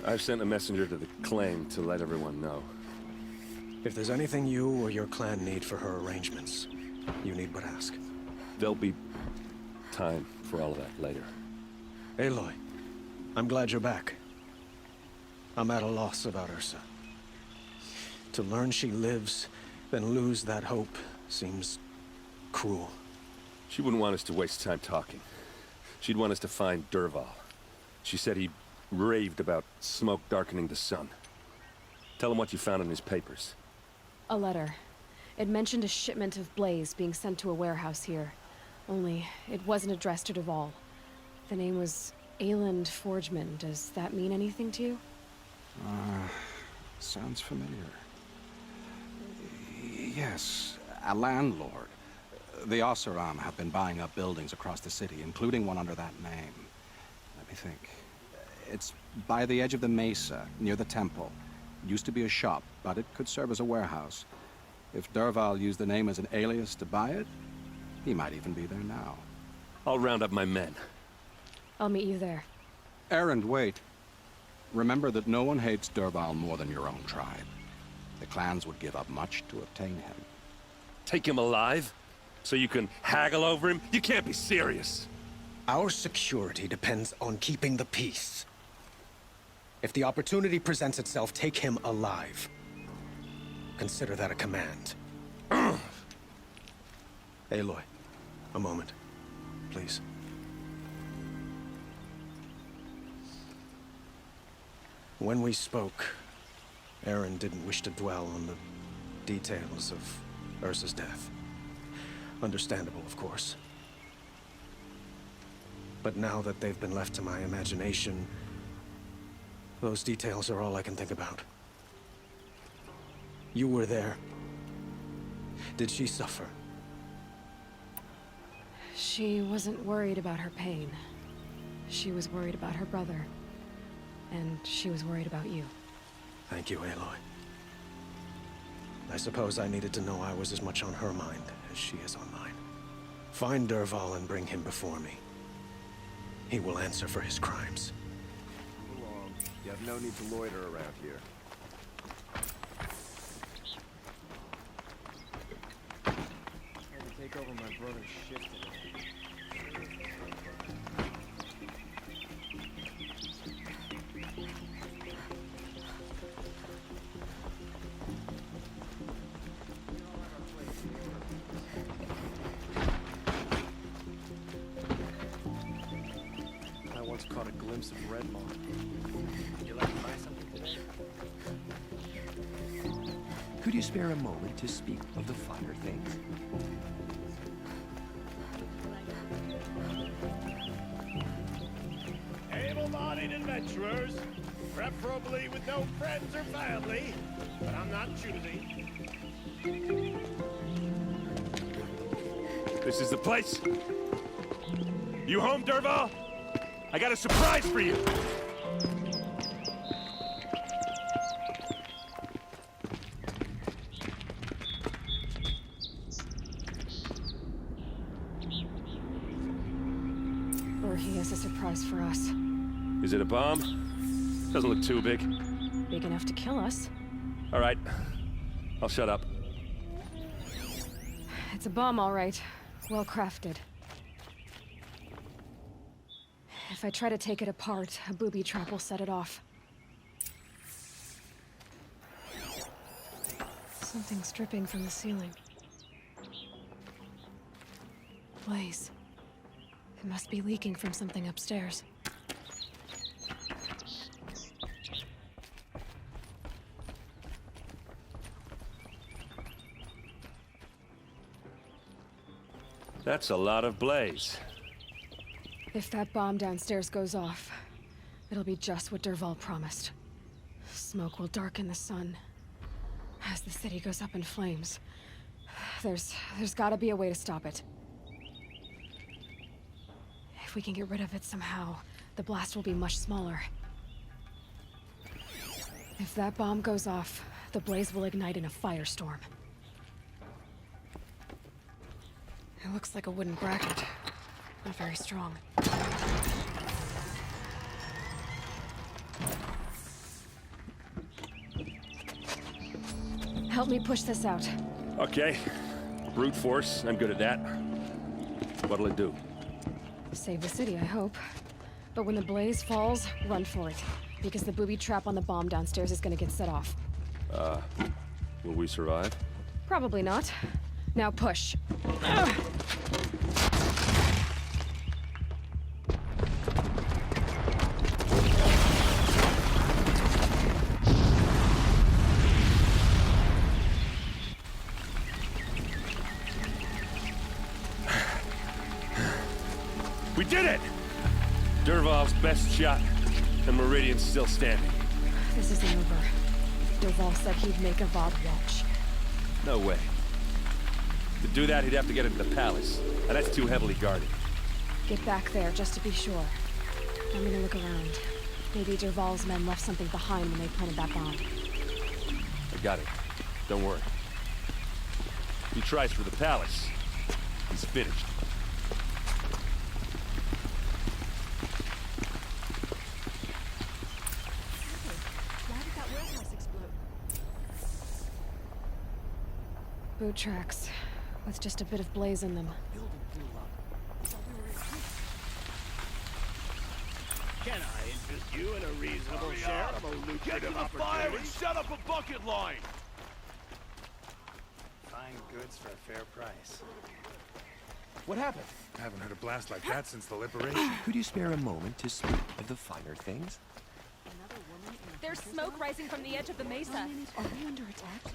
I've sent a messenger to the claim to let everyone know. If there's anything you or your clan need for her arrangements, you need but ask. There'll be time for all of that later. Aloy, I'm glad you're back. I'm at a loss about Ursa. To learn she lives, then lose that hope, seems cruel. She wouldn't want us to waste time talking. She'd want us to find Dervahl. She said he raved about smoke darkening the sun. Tell him what you found in his papers. A letter. It mentioned a shipment of blaze being sent to a warehouse here. Only, it wasn't addressed to Dervahl. The name was Ayland Forgeman. Does that mean anything to you? Sounds familiar. Yes, a landlord. The Oseram have been buying up buildings across the city, including one under that name. Let me think. It's by the edge of the mesa, near the temple. It used to be a shop, but it could serve as a warehouse. If Dervahl used the name as an alias to buy it, he might even be there now. I'll round up my men. I'll meet you there. Erend, wait. Remember that no one hates Dervahl more than your own tribe. The clans would give up much to obtain him. Take him alive? So you can haggle over him? You can't be serious. Our security depends on keeping the peace. If the opportunity presents itself, take him alive. Consider that a command. Aloy, a moment, please. When we spoke, Erend didn't wish to dwell on the details of Ursa's death. Understandable, of course. But now that they've been left to my imagination, those details are all I can think about. You were there. Did she suffer? She wasn't worried about her pain. She was worried about her brother. And she was worried about you. Thank you, Aloy. I suppose I needed to know I was as much on her mind as she is on mine. Find Dervahl and bring him before me. He will answer for his crimes. Come along. You have no need to loiter around here. Had to take over my brother's shift today. Caught a glimpse of Redmaw. Would you like to buy something today? Could you spare a moment to speak of the finer things? Able-bodied adventurers, preferably with no friends or family, but I'm not choosy. This is the place. You home, Dervahl? I got a surprise for you! Or he has a surprise for us. Is it a bomb? Doesn't look too big. Big enough to kill us. All right. I'll shut up. It's a bomb, all right. Well crafted. If I try to take it apart, a booby trap will set it off. Something's dripping from the ceiling. Blaze. It must be leaking from something upstairs. That's a lot of blaze. If that bomb downstairs goes off, it'll be just what Dervahl promised. Smoke will darken the sun. As the city goes up in flames, there's gotta be a way to stop it. If we can get rid of it somehow, the blast will be much smaller. If that bomb goes off, the blaze will ignite in a firestorm. It looks like a wooden bracket. Not very strong. Help me push this out. Okay. Brute force, I'm good at that. What'll it do? Save the city, I hope. But when the blaze falls, run for it. Because the booby trap on the bomb downstairs is gonna get set off. Will we survive? Probably not. Now push. We did it! Dervahl's best shot, and Meridian's still standing. This isn't over. Dervahl said he'd make Avad watch. No way. To do that, he'd have to get into the palace, and that's too heavily guarded. Get back there, just to be sure. I'm gonna look around. Maybe Dervahl's men left something behind when they planted that bomb. I got it. Don't worry. If he tries for the palace, he's finished. Why did that warehouse explode? Boot tracks, with just a bit of blaze in them. Can I interest you in a reasonable share of a lucrative opportunity? Set up a bucket line! Fine goods for a fair price. What happened? I haven't heard a blast like that since the liberation. Could you spare a moment to speak of the finer things? There's smoke rising from the edge of the mesa. Are we under attack?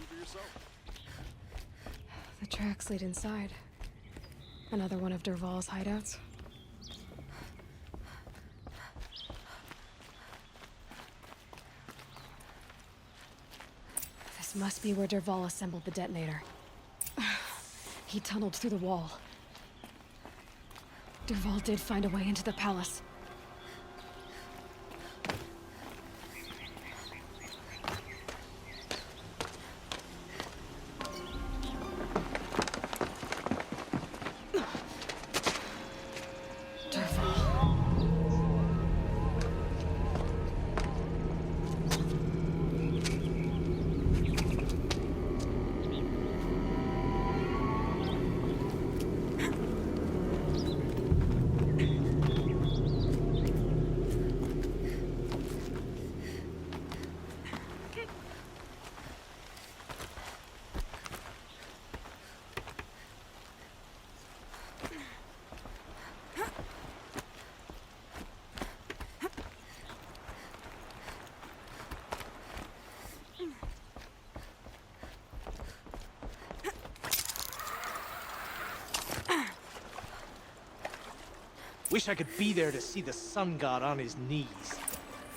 The tracks lead inside. Another one of Dervahl's hideouts. This must be where Dervahl assembled the detonator. He tunneled through the wall. Dervahl did find a way into the palace. Wish I could be there to see the sun god on his knees.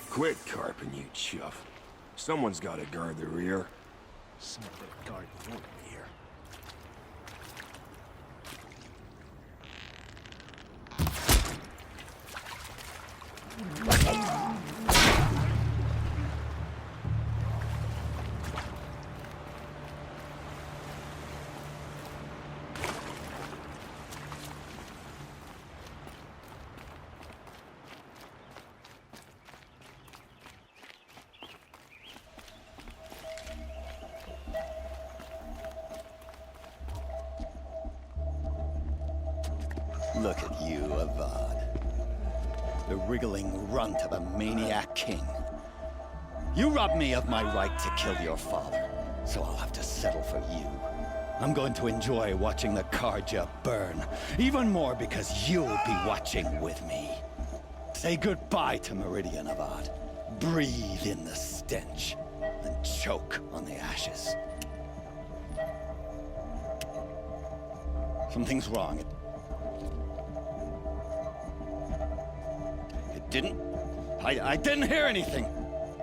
Quit carping, you chuff. Someone's gotta guard the rear. Someone better guard your ear. Look at you, Avad. The wriggling runt of a maniac king. You robbed me of my right to kill your father, so I'll have to settle for you. I'm going to enjoy watching the Karja burn, even more because you'll be watching with me. Say goodbye to Meridian, Avad. Breathe in the stench, and choke on the ashes. Something's wrong. It didn't? I didn't hear anything.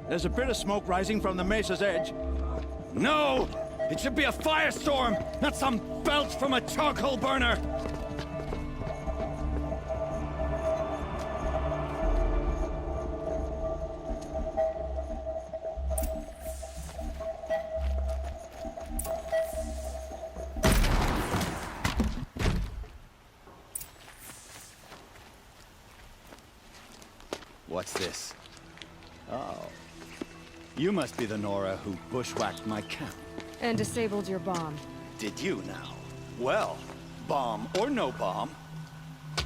There's a bit of smoke rising from the mesa's edge. No! It should be a firestorm, not some belch from a charcoal burner! What's this? Oh. You must be the Nora who bushwhacked my camp. And disabled your bomb. Did you now? Well, bomb or no bomb,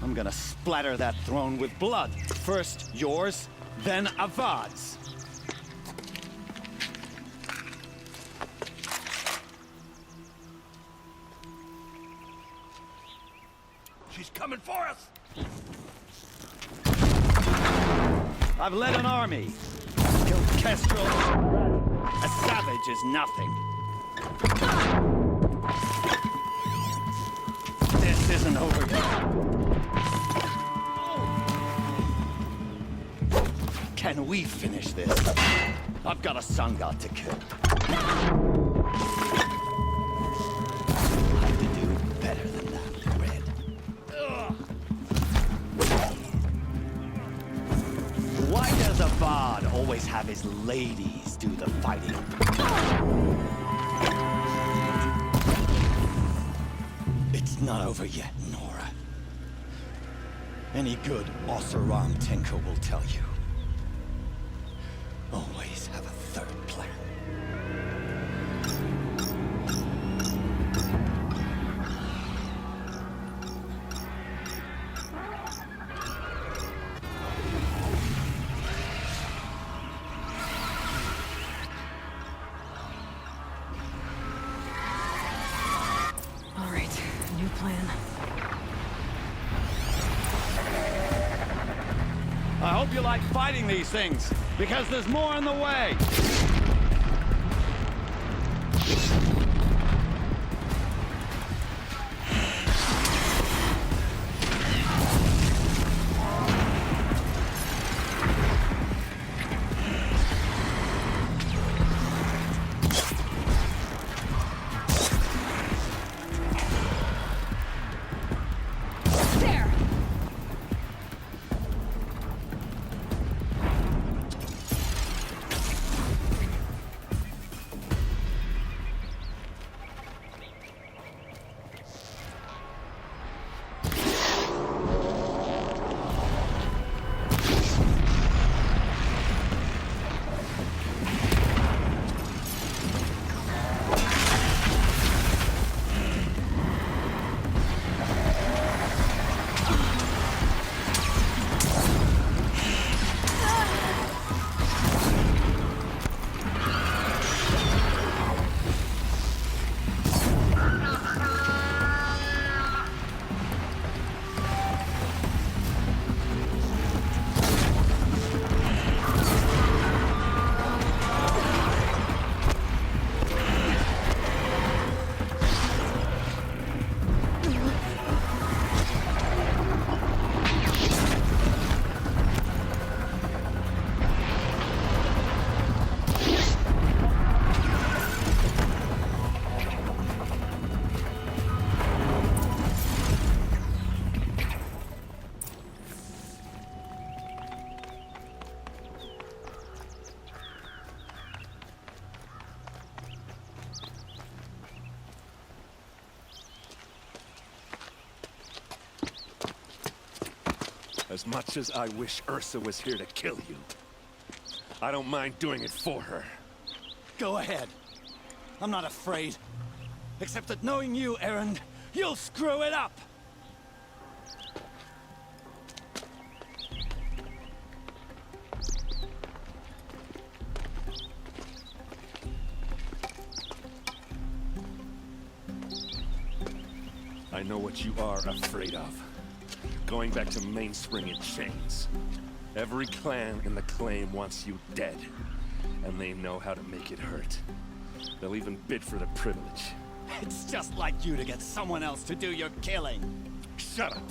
I'm gonna splatter that throne with blood. First yours, then Avad's. She's coming for us! I've led an army. Killed Kestrel. A savage is nothing. This isn't over yet. Can we finish this? I've got a sun god to kill. I have to do better than that, Red. Why does Avad always have his ladies do the fighting? It's not over yet, Nora. Any good Oseram tinker will tell you. Always have a third plan. All right, new plan. I hope you like fighting these things, because there's more in the way. There! As much as I wish Ursa was here to kill you, I don't mind doing it for her. Go ahead. I'm not afraid. Except that knowing you, Erend, you'll screw it up! I know what you are afraid of. Going back to Mainspring in chains. Every clan in the claim wants you dead. And they know how to make it hurt. They'll even bid for the privilege. It's just like you to get someone else to do your killing. Shut up!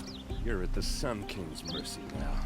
You're at the Sun King's mercy now.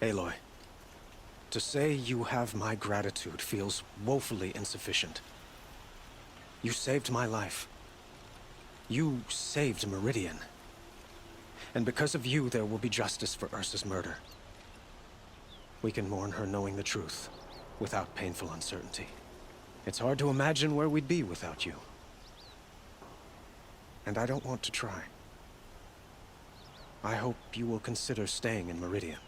Aloy, To say you have my gratitude feels woefully insufficient. You saved my life. You saved Meridian. And because of you, there will be justice for Ursa's murder. We can mourn her knowing the truth, without painful uncertainty. It's hard to imagine where we'd be without you. And I don't want to try. I hope you will consider staying in Meridian.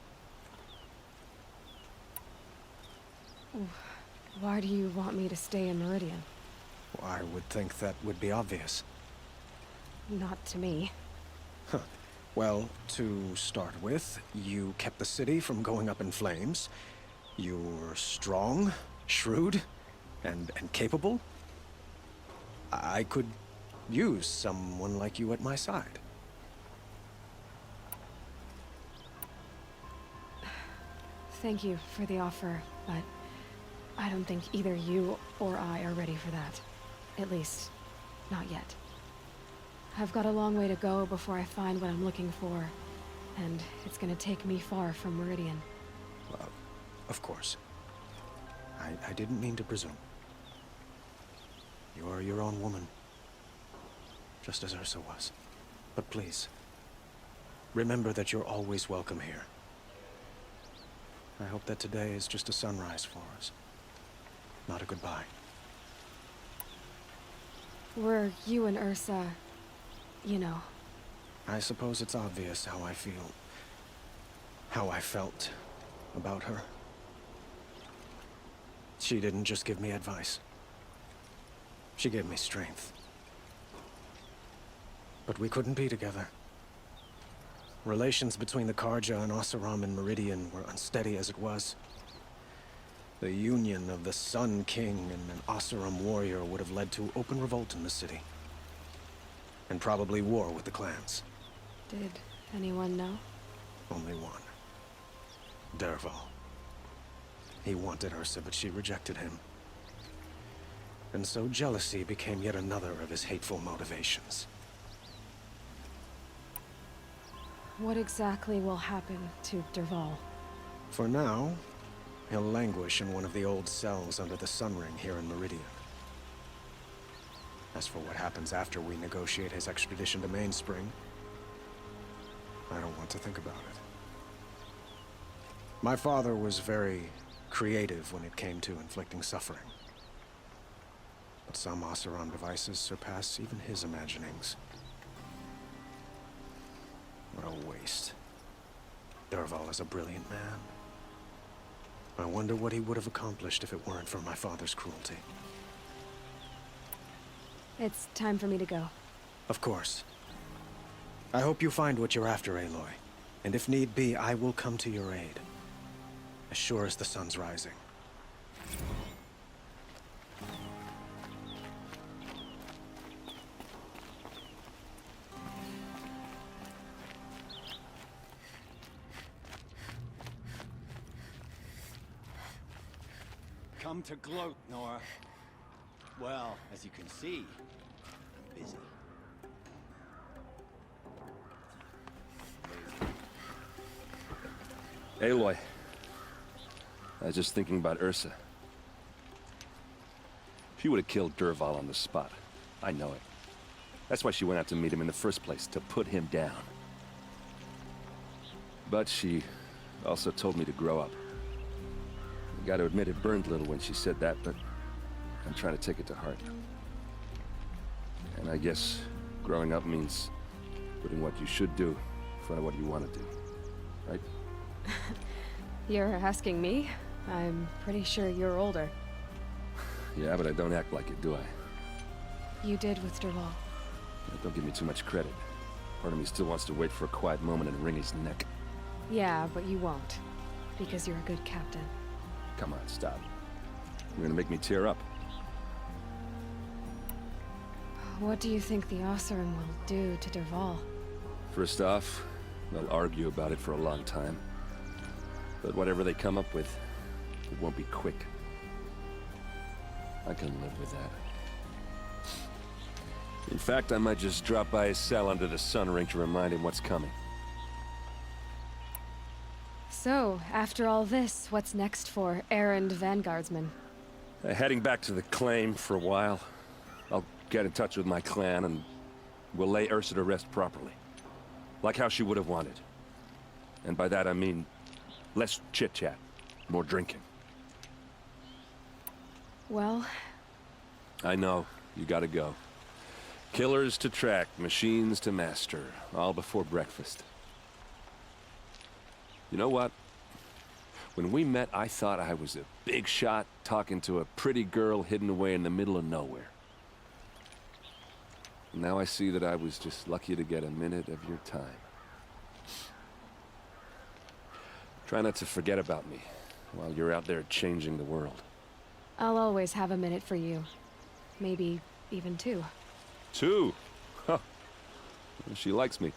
Why do you want me to stay in Meridian? Well, I would think that would be obvious. Not to me. Well, to start with, you kept the city from going up in flames. You were strong, shrewd, and capable. I could use someone like you at my side. Thank you for the offer, but I don't think either you or I are ready for that. At least, not yet. I've got a long way to go before I find what I'm looking for, and it's gonna take me far from Meridian. Well, of course. I didn't mean to presume. You are your own woman, just as Ursa was. But please, remember that you're always welcome here. I hope that today is just a sunrise for us, not a goodbye. Were you and Ursa, you know? I suppose it's obvious how I feel, how I felt about her. She didn't just give me advice. She gave me strength. But we couldn't be together. Relations between the Karja and Oseram and Meridian were unsteady as it was. The union of the Sun King and an Oseram warrior would have led to open revolt in the city. And probably war with the clans. Did anyone know? Only one. Dervahl. He wanted Ursa, but she rejected him. And so jealousy became yet another of his hateful motivations. What exactly will happen to Dervahl? For now, he'll languish in one of the old cells under the Sun Ring here in Meridian. As for what happens after we negotiate his extradition to Mainspring, I don't want to think about it. My father was very creative when it came to inflicting suffering. But some Oseram devices surpass even his imaginings. What a waste. Dervahl is a brilliant man. I wonder what he would have accomplished if it weren't for my father's cruelty. It's time for me to go. Of course. I hope you find what you're after, Aloy. And if need be, I will come to your aid. As sure as the sun's rising. Come to gloat, Nora. Well, as you can see, I'm busy. Aloy. I was just thinking about Ursa. She would have killed Dervahl on the spot. I know it. That's why she went out to meet him in the first place, to put him down. But she also told me to grow up. I gotta admit it burned a little when she said that, but I'm trying to take it to heart. And I guess growing up means putting what you should do in front of what you want to do, right? You're asking me? I'm pretty sure you're older. Yeah, but I don't act like it, do I? You did with Dervahl. Don't give me too much credit. Part of me still wants to wait for a quiet moment and wring his neck. Yeah, but you won't. Because you're a good captain. Come on, stop. You're gonna make me tear up. What do you think the Oseram will do to Dervahl? First off, they'll argue about it for a long time. But whatever they come up with, it won't be quick. I can live with that. In fact, I might just drop by his cell under the Sun Ring to remind him what's coming. So, after all this, what's next for errand vanguardsman? Heading back to the claim for a while. I'll get in touch with my clan and we'll lay Ursa to rest properly. Like how she would have wanted. And by that I mean less chit-chat, more drinking. Well... I know, you gotta go. Killers to track, machines to master, all before breakfast. You know what? When we met, I thought I was a big shot talking to a pretty girl hidden away in the middle of nowhere. And now I see that I was just lucky to get a minute of your time. Try not to forget about me while you're out there changing the world. I'll always have a minute for you. Maybe even two. Two? Huh. She likes me.